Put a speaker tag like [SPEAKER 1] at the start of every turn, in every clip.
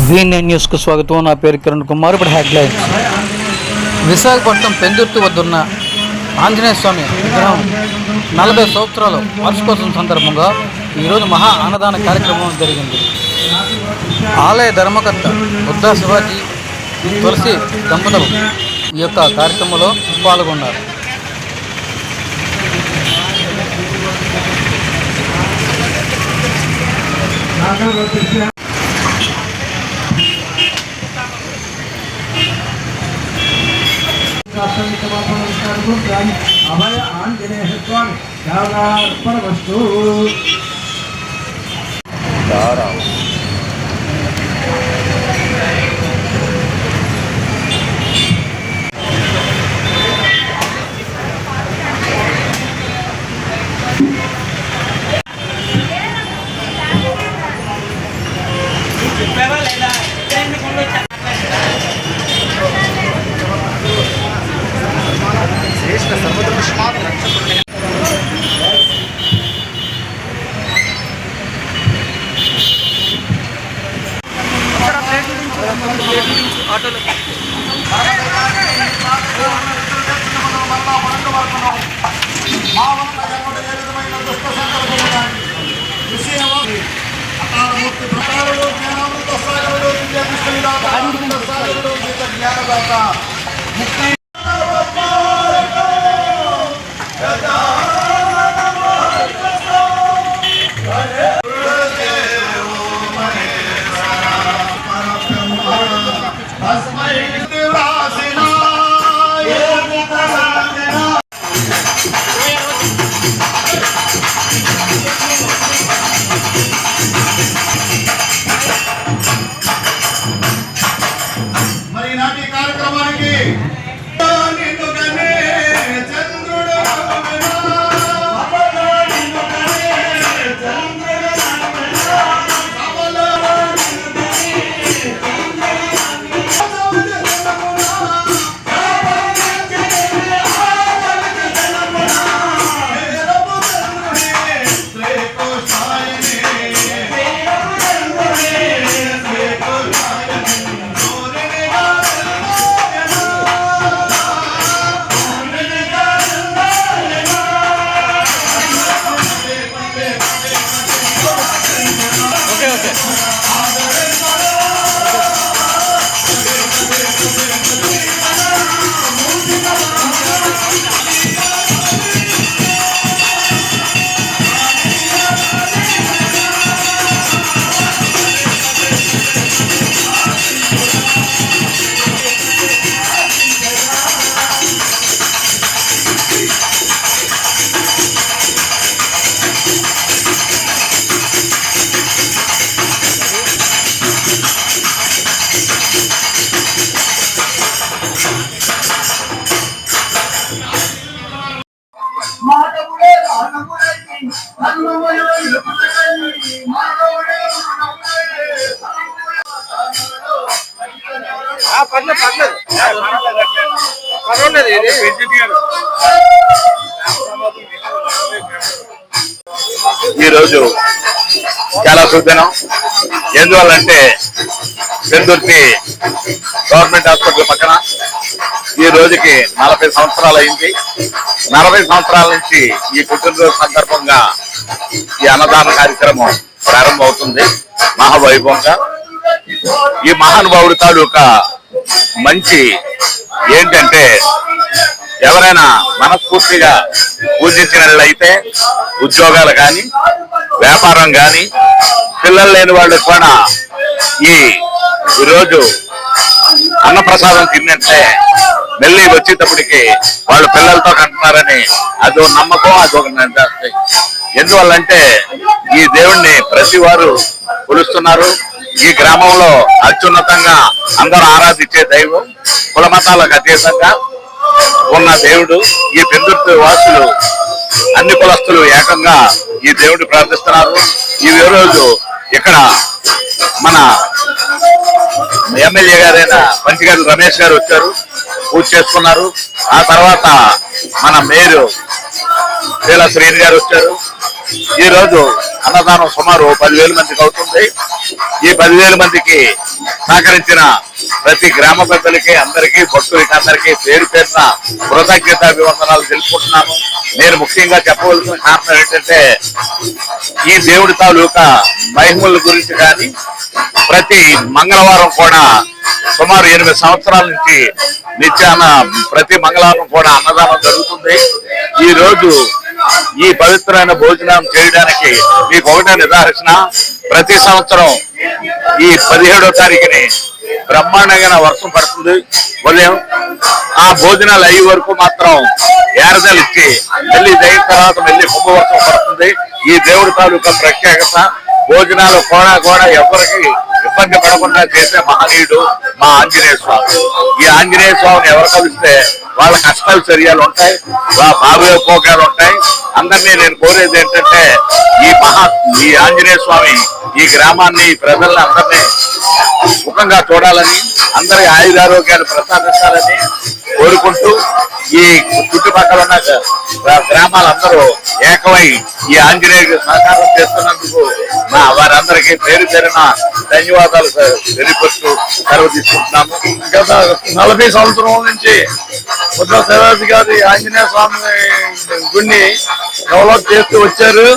[SPEAKER 1] VNN news కు స్వాగతం. నా పేరు కిరణ్ కుమార్. ఇప్పుడు హెడ్లైన్స్. విశాఖపట్నం పెందుర్తి వద్దున్న ఆంజనేయ స్వామి విగ్రహం 40 సంవత్సరాలు వార్షికోత్సవం సందర్భంగా ఈరోజు మహా అన్నదాన కార్యక్రమం జరిగింది. ఆలయ ధర్మకర్త బుద్ధా శివాజీ తులసి దంపతులు ఈ యొక్క కార్యక్రమంలో పాల్గొన్నారు.
[SPEAKER 2] అభయ ఆంజనేయ స్వామి వస్తు
[SPEAKER 3] ఈరోజు చాలా శుభదినం. ఎందువల్లంటే పెందుర్తి గవర్నమెంట్ హాస్పిటల్ పక్కన ఈ రోజుకి 40 సంవత్సరాలు అయింది. 40 సంవత్సరాల నుంచి ఈ పుట్టినరోజు సందర్భంగా ఈ అన్నదాన కార్యక్రమం ప్రారంభమవుతుంది మహావైభవంగా. ఈ మహానుభావుడి తాలూకా మంచి ఏంటంటే, ఎవరైనా మనస్ఫూర్తిగా పూజించినట్లయితే ఉద్యోగాలు కానీ వ్యాపారం కానీ పిల్లలు లేని వాళ్ళు కూడా ఈరోజు అన్నప్రసాదం తిన్నట్లే మళ్ళీ వచ్చేటప్పటికి వాళ్ళు పిల్లలతో కంటున్నారని అదొక నమ్మకం, అదొక నిర్దాస్తి. ఎందువల్లంటే ఈ దేవుణ్ణి ప్రతి వారు కొలుస్తున్నారు. ఈ గ్రామంలో అత్యున్నతంగా అందరూ ఆరాధించే దైవం, కుల మతాలకు అతీతంగా ఉన్న దేవుడు. ఈ పెందుర్తి వాసులు అన్ని కులస్తులు ఏకంగా ఈ దేవుడిని ప్రార్థిస్తున్నారు. ఈ రోజు ఇక్కడ మన ఎమ్మెల్యే గారైన పంచిగారి రమేష్ గారు వచ్చారు, పూజ చేసుకున్నారు. ఆ తర్వాత మన మేయర్ శ్రీని గారు వచ్చారు. ఈ రోజు అన్నదానం సుమారు 10,000 మందికి అవుతుంది. ఈ 10,000 మందికి సహకరించిన ప్రతి గ్రామ పెద్దలకి అందరికీ భక్తులకి అందరికీ పేరు పేరున కృతజ్ఞతాభివందనాలు తెలుపుకుంటున్నాను. నేను ముఖ్యంగా చెప్పవలసిన కారణం ఏంటంటే ఈ దేవుడి తాలూకా మహిమల గురించి కానీ ప్రతి మంగళవారం కూడా సుమారు 8 సంవత్సరాల నుంచి నిత్యాన ప్రతి మంగళవారం కూడా అన్నదానం జరుగుతుంది. ఈ రోజు ఈ పవిత్రమైన భోజనం చేయడానికి మీకు ఒకటే నిదర్శన. ప్రతి సంవత్సరం ఈ 17వ తారీఖుని బ్రహ్మాండంగా వర్షం పడుతుంది ఉదయం. ఆ భోజనాలు అయ్యే వరకు మాత్రం ఏరదలు ఇచ్చి మళ్ళీ అయిన తర్వాత మళ్ళీ కుంభవర్షం పడుతుంది. ఈ దేవుడి తాలూకా ప్రత్యేకత. భోజనాలు కూడా ఎవరికి ఇబ్బంది పడకుండా చేసే మహనీయుడు మా ఆంజనేయ స్వామి. ఈ ఆంజనేయ స్వామిని ఎవరు కలిస్తే వాళ్ళ కష్టాలు చర్యలు ఉంటాయి, భావోపయోగాలు ఉంటాయి. అందరినీ నేను కోరేది ఏంటంటే ఈ ఆంజనేయ స్వామి ఈ గ్రామాన్ని ప్రజల్ని అందరినీ సుఖంగా చూడాలని, అందరి ఆయురారోగ్యాలు ప్రసాదించాలని కోరుకుంటూ ఈ చుట్టుపక్కల ఉన్న గ్రామాలందరూ ఏకమై ఈ ఆంజనేయ సహకారం చేస్తున్నందుకు వారందరికీ పేరు పేరున ధన్యవాదాలు తెలియపరుస్తూ సెలవు తీసుకుంటున్నాము.
[SPEAKER 2] గత 40 సంవత్సరం నుంచి ఉత్తర శివాజీ గారి ఆంజనేయ స్వామి గుడిని డెవలప్ చేస్తూ వచ్చారు.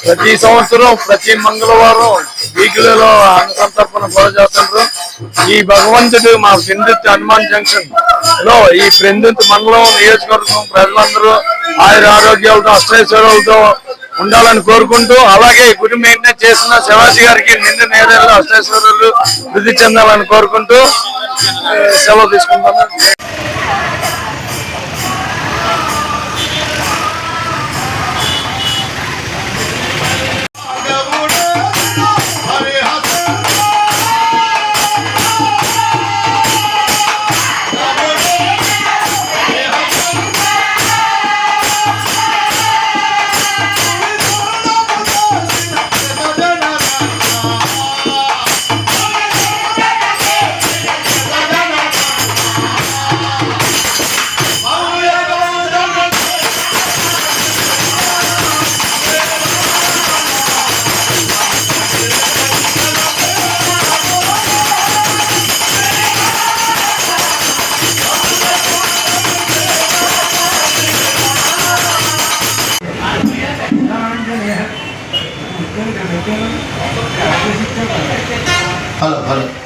[SPEAKER 2] ప్రతి సంవత్సరం ప్రతి మంగళవారం వీక్లీలో అన్న సంతర్పణ కూడా చేస్తుంటారు. ఈ భగవంతుడు మా పెందుర్తి హనుమాన్ జంక్షన్ లో ఈ పెందుర్తి మండలం నియోజకవర్గం ప్రజలందరూ ఆయుర ఆరోగ్యాలతో అష్టైశ్వర్యాలతో ఉండాలని కోరుకుంటూ, అలాగే గుడి మెయింటైన్ చేసిన శివాజీ గారికి నిండు నేరేళ్ళు అష్టైశ్వర్యాలు వృద్ధి చెందాలని కోరుకుంటూ సెలవు తీసుకుంటాను.
[SPEAKER 4] హలో